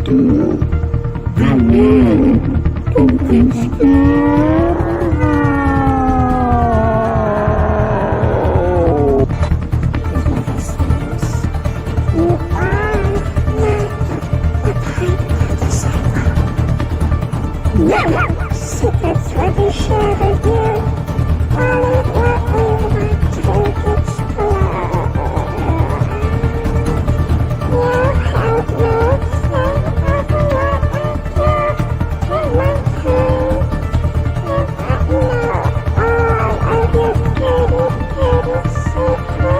do. I love pumpkin secrets will be shared with you. Only what we want to explore. You have no say over what I do in my time. You know all of your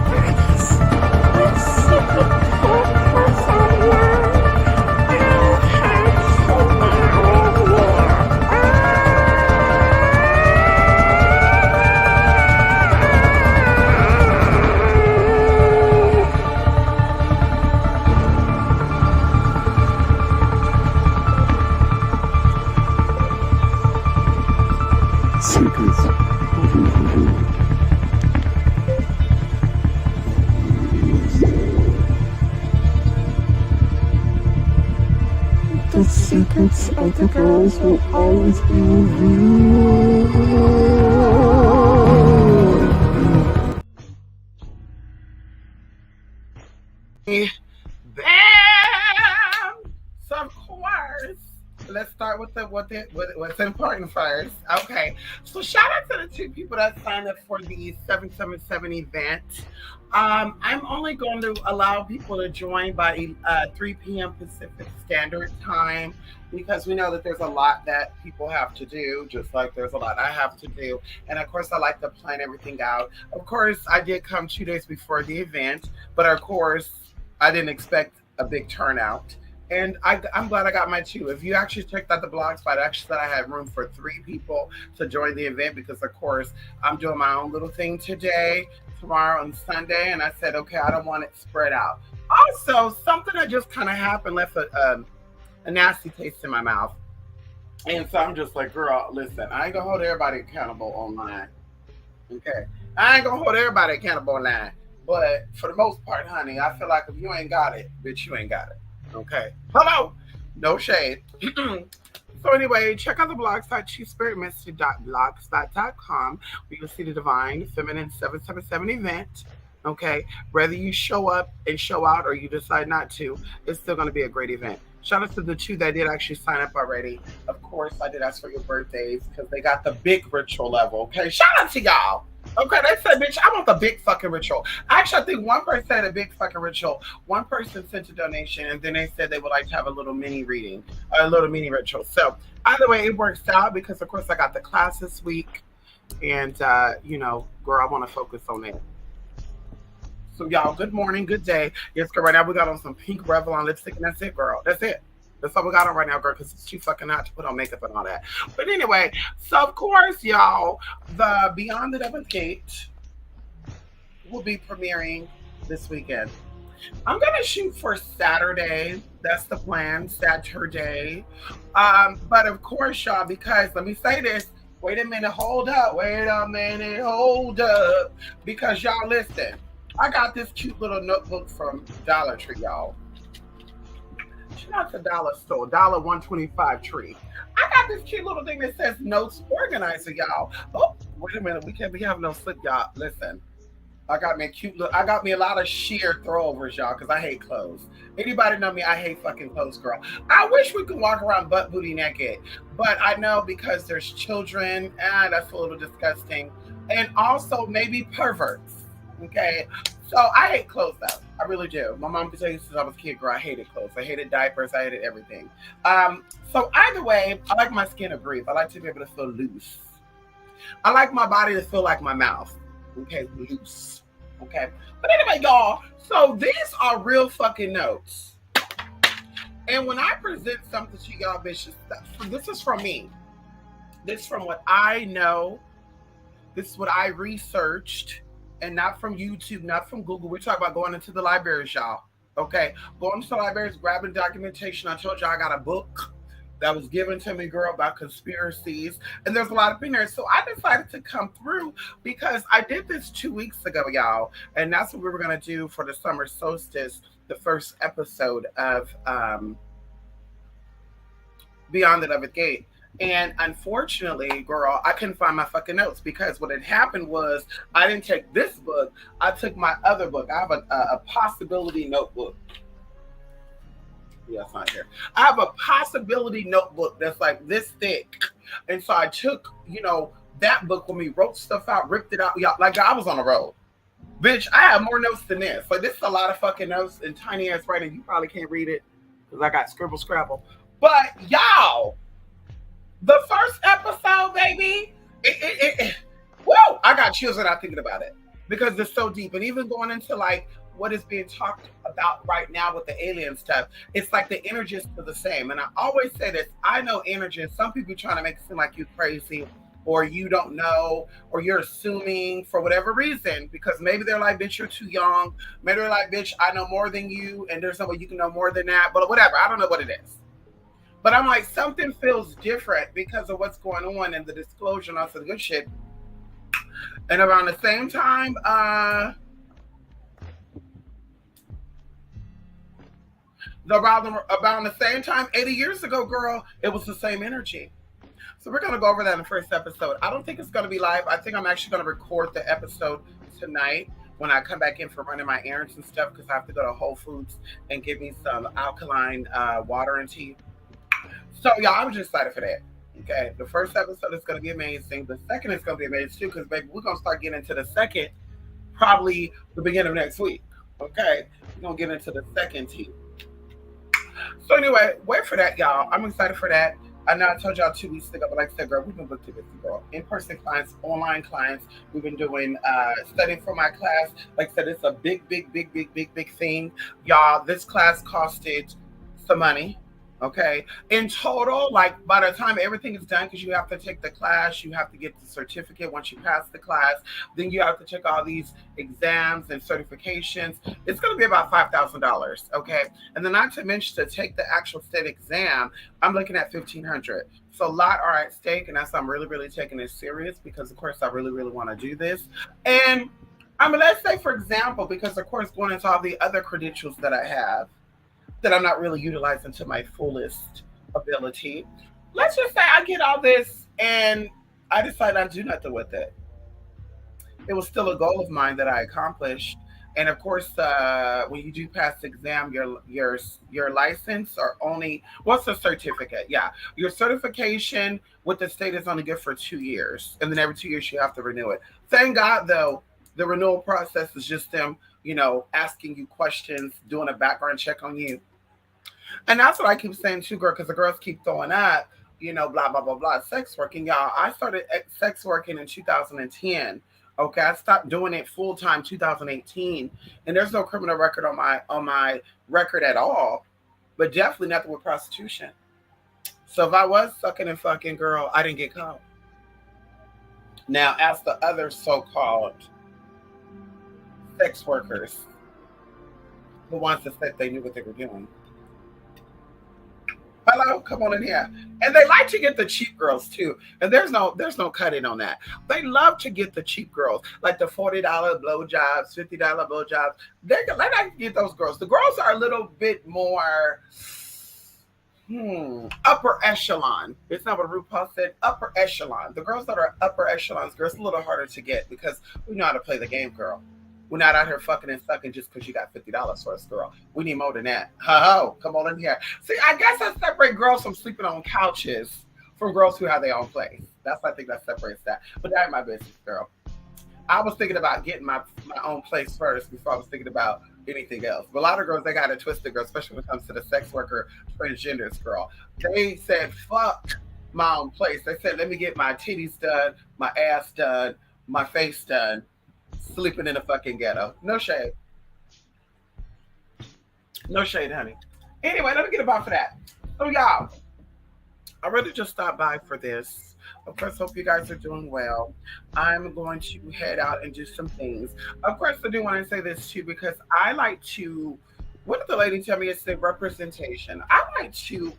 dirty, dirty secrets. You have been dishonest with secret purpose so long. Secrets. The secrets of the girls will always be revealed. Bam! So of course, let's start with what's important first. Okay, so shout out to the two people that signed up for the 777 event. I'm only going to allow people to join by 3 p.m. Pacific Standard Time because we know that there's a lot that people have to do, just like there's a lot I have to do. And of course, I like to plan everything out. Of course, I did come 2 days before the event, but of course, I didn't expect a big turnout. And I'm glad I got my two. If you actually checked out the blog spot, I actually said I had room for 3 people to join the event because, of course, I'm doing my own little thing today, tomorrow, and Sunday. And I said, okay, I don't want it spread out. Also, something that just kind of happened left a nasty taste in my mouth. And so I'm just like, girl, listen, I ain't going to hold everybody accountable online. Okay? I ain't going to hold everybody accountable online. But for the most part, honey, I feel like if you ain't got it, bitch, you ain't got it. Okay. Hello. No shade. So anyway, check out the blog site, chiefspiritmessage.blogspot.com, where you'll see the Divine Feminine 777 event. Okay. Whether you show up and show out or you decide not to, it's still going to be a great event. Shout out to the two that did actually sign up already. Of course, I did ask for your birthdays because they got the big ritual level. Okay. Shout out to y'all. Okay, they said, bitch, I want the big fucking ritual. Actually, I think one person had a big fucking ritual. One person sent a donation, and then they said they would like to have a little mini reading, a little mini ritual. So either way, it works out because, of course, I got the class this week. And, girl, I want to focus on that. So, y'all, good morning, good day. Yes, girl, right now we got on some pink Revlon lipstick, and that's it, girl. That's it. That's all we got on right now, girl, because it's too fucking hot to put on makeup and all that. But anyway, so of course, y'all, the Beyond the Devil's Gate will be premiering this weekend. I'm going to shoot for Saturday. That's the plan, Saturday. But of course, y'all, because let me say this. Wait a minute, hold up. Wait a minute, hold up. Because y'all, listen, I got this cute little notebook from Dollar Tree, y'all. Not the dollar store, $1.25 tree. I got this cute little thing that says notes organizer, y'all. Oh, wait a minute, we can't be having no slip, y'all. Listen, I got me a lot of sheer throwovers, y'all, because I hate clothes. Anybody know me? I hate fucking clothes, girl. I wish we could walk around butt booty naked, but I know because there's children, and that's a little disgusting, and also maybe perverts. Okay, so I hate clothes though. I really do. My mom could tell you since I was a kid, girl, I hated clothes. I hated diapers. I hated everything. So either way, I like my skin to breathe. I like to be able to feel loose. I like my body to feel like my mouth. Okay, loose. Okay. But anyway, y'all, so these are real fucking notes. And when I present something to y'all, bitches, this is from me. This is from what I know. This is what I researched. And not from YouTube, not from Google. We're talking about going into the libraries, y'all. Okay? Going to the libraries, grabbing documentation. I told y'all I got a book. that was given to me, girl, about conspiracies. And there's a lot of in there. So I decided to come through because I did this 2 weeks ago, y'all. And that's what we were going to do for the summer solstice, the first episode of Beyond the 11th Gate. And unfortunately, girl, I couldn't find my fucking notes because what had happened was I didn't take this book. I took my other book. I have a possibility notebook. Yeah, it's not here. I have a possibility notebook that's like this thick. And so I took, that book when we wrote stuff out, ripped it out. Yeah, like I was on the road. Bitch, I have more notes than this. Like this is a lot of fucking notes and tiny ass writing. You probably can't read it because I got scribble scrabble. But y'all, the first episode, baby, whoa, I got chills without thinking about it because it's so deep. And even going into like what is being talked about right now with the alien stuff, it's like the energy is the same. And I always say this, I know energy, and some people trying to make it seem like you crazy or you don't know, or you're assuming for whatever reason, because maybe they're like, bitch, you're too young. Maybe they're like, bitch, I know more than you, and there's no way you can know more than that, but whatever, I don't know what it is. But I'm like, something feels different because of what's going on and the disclosure and all the good shit. And around the same time, about the same time, 80 years ago, girl, it was the same energy. So we're going to go over that in the first episode. I don't think it's going to be live. I think I'm actually going to record the episode tonight when I come back in for running my errands and stuff because I have to go to Whole Foods and get me some alkaline water and tea. So, y'all, I'm just excited for that. Okay, the first episode is going to be amazing. The second is going to be amazing too because, baby, we're going to start getting into the second probably the beginning of next week. Okay, we're going to get into the second tea. So, anyway, wait for that, y'all. I'm excited for that. I know I told y'all 2 weeks ago, but like I said, girl, we've been booked to this, girl. In-person clients, online clients. We've been doing studying for my class. Like I said, it's a big thing. Y'all, this class costed some money. Okay. In total, like by the time everything is done, because you have to take the class, you have to get the certificate once you pass the class, then you have to take all these exams and certifications. It's going to be about $5,000. Okay. And then not to mention to take the actual state exam, I'm looking at $1,500. So a lot are at stake. And that's why I'm really taking this serious because, of course, I really want to do this. And I mean, let's say, for example, because, of course, going into all the other credentials that I have, that I'm not really utilizing to my fullest ability. Let's just say I get all this and I decide not to do nothing with it. It was still a goal of mine that I accomplished. And of course, when you do pass the exam, your license or only what's a certificate? Yeah, your certification with the state is only good for 2 years, and then every 2 years you have to renew it. Thank God, though, the renewal process is just them, asking you questions, doing a background check on you. And that's what I keep saying too, girl, because the girls keep throwing up, blah, sex working. Y'all, I started sex working in 2010. Okay, I stopped doing it full time 2018. And there's no criminal record on my record at all. But definitely nothing with prostitution. So if I was sucking and fucking, girl, I didn't get caught. Now, as the other so-called sex workers, the ones that said they knew what they were doing. Hello, come on in here. And they like to get the cheap girls too. And there's no cutting on that. They love to get the cheap girls, like the $40 blowjobs, $50 blowjobs. They like to get those girls. The girls are a little bit more upper echelon. It's not what RuPaul said. Upper echelon. The girls that are upper echelons, girls, a little harder to get because we know how to play the game, girl. We're not out here fucking and sucking just because you got $50 for us, girl. We need more than that. Ho, come on in here. See, I guess I separate girls from sleeping on couches from girls who have their own place. That's I think that separates that. But that ain't my business, girl. I was thinking about getting my own place first before I was thinking about anything else. But a lot of girls, they got it twisted, girl, especially when it comes to the sex worker transgenders, girl. They said, fuck my own place. They said, let me get my titties done, my ass done, my face done, sleeping in a fucking ghetto. No shade. No shade, honey. Anyway, let me get about for that. So, y'all, I really just stopped by for this. Of course, hope you guys are doing well. I'm going to head out and do some things. Of course, I do want to say this too, because I like to, what did the lady tell me? It's the representation. I like to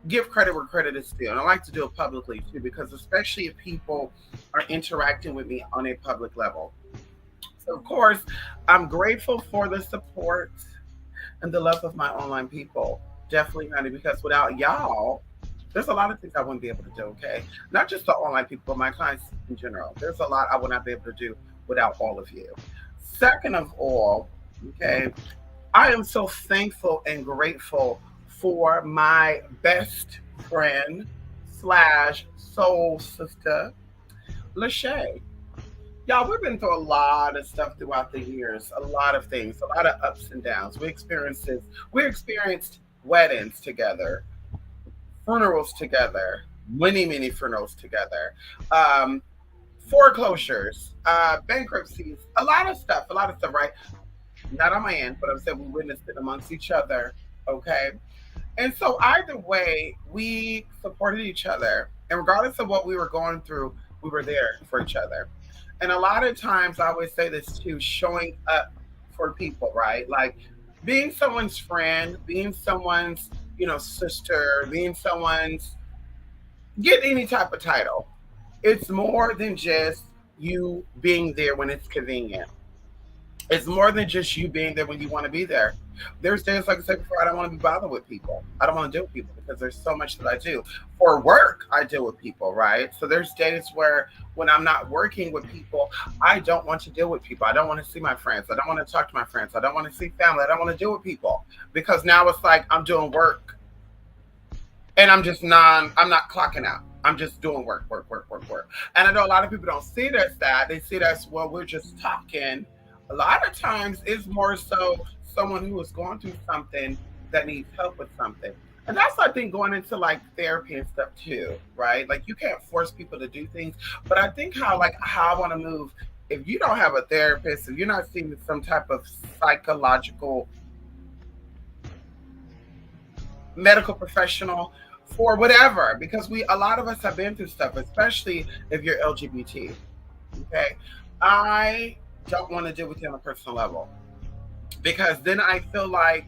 give credit where credit is due. And I like to do it publicly too, because especially if people are interacting with me on a public level. So, of course, I'm grateful for the support and the love of my online people. Definitely, honey, because without y'all, there's a lot of things I wouldn't be able to do, okay? Not just the online people, but my clients in general. There's a lot I would not be able to do without all of you. Second of all, okay, I am so thankful and grateful for my best friend slash soul sister, Lachey. Y'all, we've been through a lot of stuff throughout the years, a lot of things, a lot of ups and downs. We experienced weddings together, funerals together, many, many funerals together, um, foreclosures, bankruptcies, a lot of stuff, right? Not on my end, but I'm saying we witnessed it amongst each other, okay? And so either way, we supported each other. And regardless of what we were going through, we were there for each other. And a lot of times I always say this too, showing up for people, right? Like being someone's friend, being someone's, sister, being someone's get any type of title. It's more than just you being there when it's convenient. It's more than just you being there when you want to be there. There's days, like I said before, I don't want to be bothered with people. I don't want to deal with people because there's so much that I do. For work, I deal with people, right? So there's days where when I'm not working with people, I don't want to deal with people. I don't want to see my friends. I don't want to talk to my friends. I don't want to see family. I don't want to deal with people because now it's like I'm doing work and I'm not clocking out. I'm just doing work, work, work, work, work. And I know a lot of people don't see it as that. They see it as, well, we're just talking. A lot of times it's more so someone who is going through something that needs help with something. And that's, I think, going into like therapy and stuff too, right? Like you can't force people to do things. But I think how I want to move, if you don't have a therapist, if you're not seeing some type of psychological medical professional for whatever, because a lot of us have been through stuff, especially if you're LGBT. Okay. I don't want to deal with you on a personal level because then I feel like,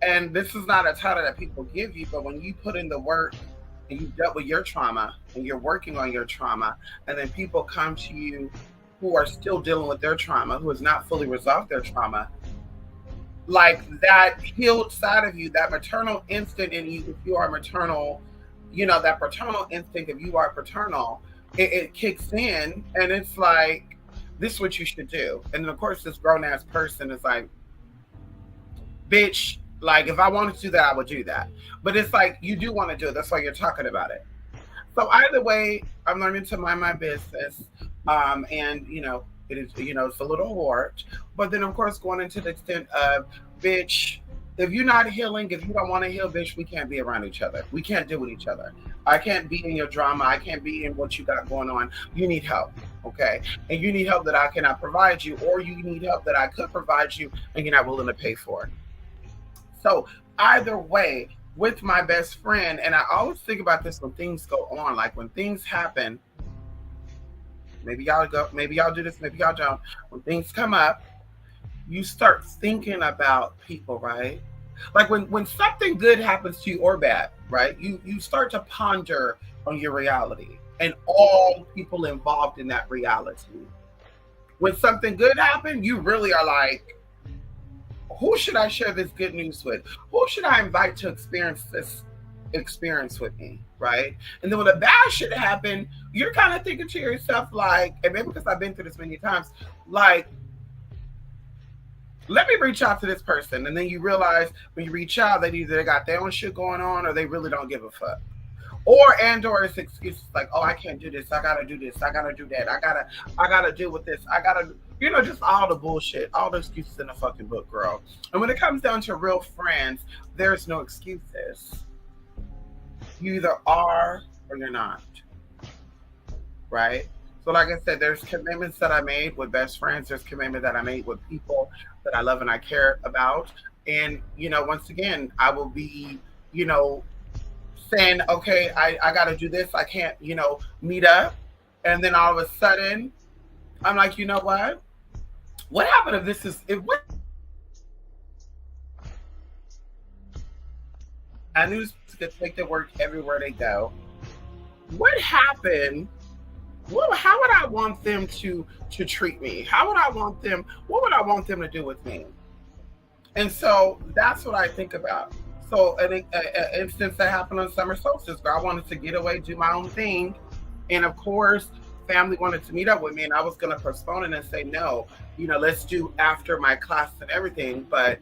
and this is not a title that people give you, but when you put in the work and you've dealt with your trauma and you're working on your trauma, and then people come to you who are still dealing with their trauma, who has not fully resolved their trauma, like that healed side of you, that maternal instinct in you, if you are maternal, that paternal instinct, if you are paternal, it kicks in and it's like, this is what you should do. And then of course this grown ass person is like, bitch, like if I wanted to do that, I would do that. But it's like, you do want to do it. That's why you're talking about it. So either way, I'm learning to mind my business. And it is, it's a little hard. But then of course going into the extent of, bitch, if you're not healing, if you don't want to heal, bitch, we can't be around each other. We can't deal with each other. I can't be in your drama. I can't be in what you got going on. You need help, okay? And you need help that I cannot provide you, or you need help that I could provide you and you're not willing to pay for it. So either way, with my best friend, and I always think about this when things go on, like when things happen, maybe y'all do this, maybe y'all don't. When things come up, you start thinking about people, right? Like when something good happens to you or bad, right? You start to ponder on your reality and all people involved in that reality. When something good happened, you really are like, who should I share this good news with? Who should I invite to experience this experience with me, right? And then when the bad shit happen, you're kind of thinking to yourself like, and maybe because I've been through this many times, like, let me reach out to this person. And then you realize when you reach out, they either got their own shit going on or they really don't give a fuck. Or it's excuses like, oh, I can't do this. I gotta do this. I gotta do that. I gotta deal with this. I gotta, just all the bullshit, all the excuses in the fucking book, girl. And when it comes down to real friends, there's no excuses. You either are or you're not, right? So like I said, there's commitments that I made with best friends. There's commitment that I made with people that I love and I care about. And, once again, I will be, saying, okay, I got to do this. I can't, meet up. And then all of a sudden, I'm like, you know what? What happened if what I knew this could take to work everywhere they go. What happened? How would I want them to treat me? How would I want them? What would I want them to do with me? And so that's what I think about. So an instance that happened on summer solstice, where I wanted to get away, do my own thing, and of course, family wanted to meet up with me, and I was going to postpone it and say no. Let's do after my class and everything. But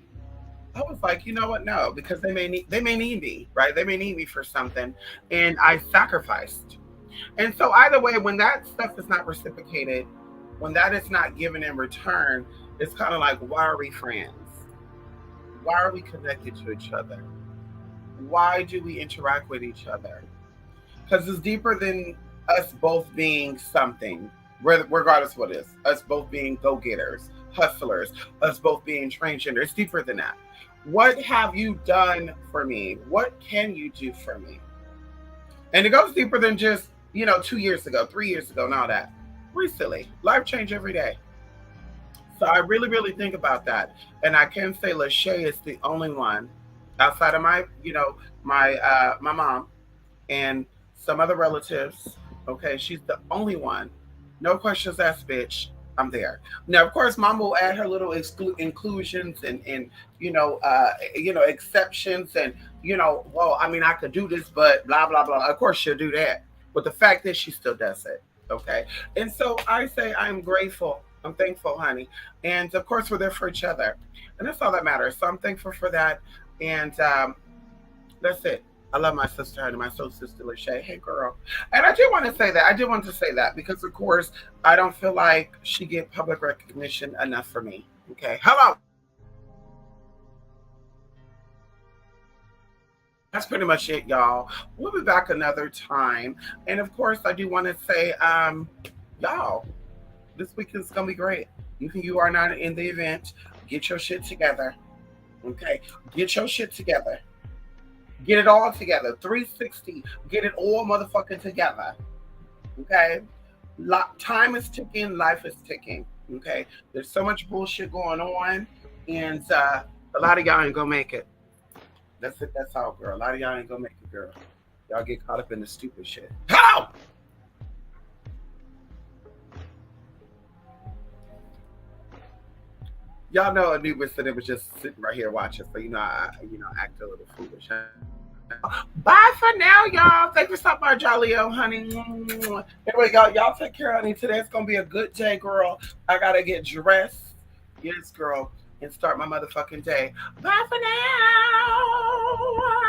I was like, you know what? No, because they may need me, right? They may need me for something, and I sacrificed. And so either way, when that stuff is not reciprocated, when that is not given in return, it's kind of like, why are we friends? Why are we connected to each other? Why do we interact with each other? Because it's deeper than us both being something, regardless of what it is. Us both being go-getters, hustlers, us both being transgender. It's deeper than that. What have you done for me? What can you do for me? And it goes deeper than just, 2 years ago, 3 years ago, and all that. Recently, life change every day. So I really, really think about that. And I can say Lachey is the only one outside of my mom and some other relatives. Okay, she's the only one. No questions asked, bitch. I'm there. Now, of course, mom will add her little inclusions and exceptions and well, I mean, I could do this, but blah blah blah. Of course, she'll do that. But the fact is, she still does it. Okay, and so I say I'm grateful. I'm thankful, honey, and of course, we're there for each other, and that's all that matters. So I'm thankful for that, and that's it. I love my sister, honey, my soul sister, Lachey. Hey, girl. And I did want to say that. I did want to say that because, of course, I don't feel like she get public recognition enough for me. Okay. Hello. That's pretty much it, y'all. We'll be back another time. And, of course, I do want to say, y'all, this weekend's going to be great. You are not in the event. Get your shit together. Okay. Get your shit together. Get it all together. 360. Get it all motherfucking together. Okay? Time is ticking. Life is ticking. Okay? There's so much bullshit going on. And a lot of y'all ain't gonna make it. That's it. That's all, girl. A lot of y'all ain't gonna make it, girl. Y'all get caught up in the stupid shit. How? Y'all know Anubis and it was just sitting right here watching. So I act a little foolish. Bye for now, y'all. Thank you so much, Jaleo, honey. Anyway, y'all take care, honey. Today's gonna be a good day, girl. I gotta get dressed. Yes, girl, and start my motherfucking day. Bye for now.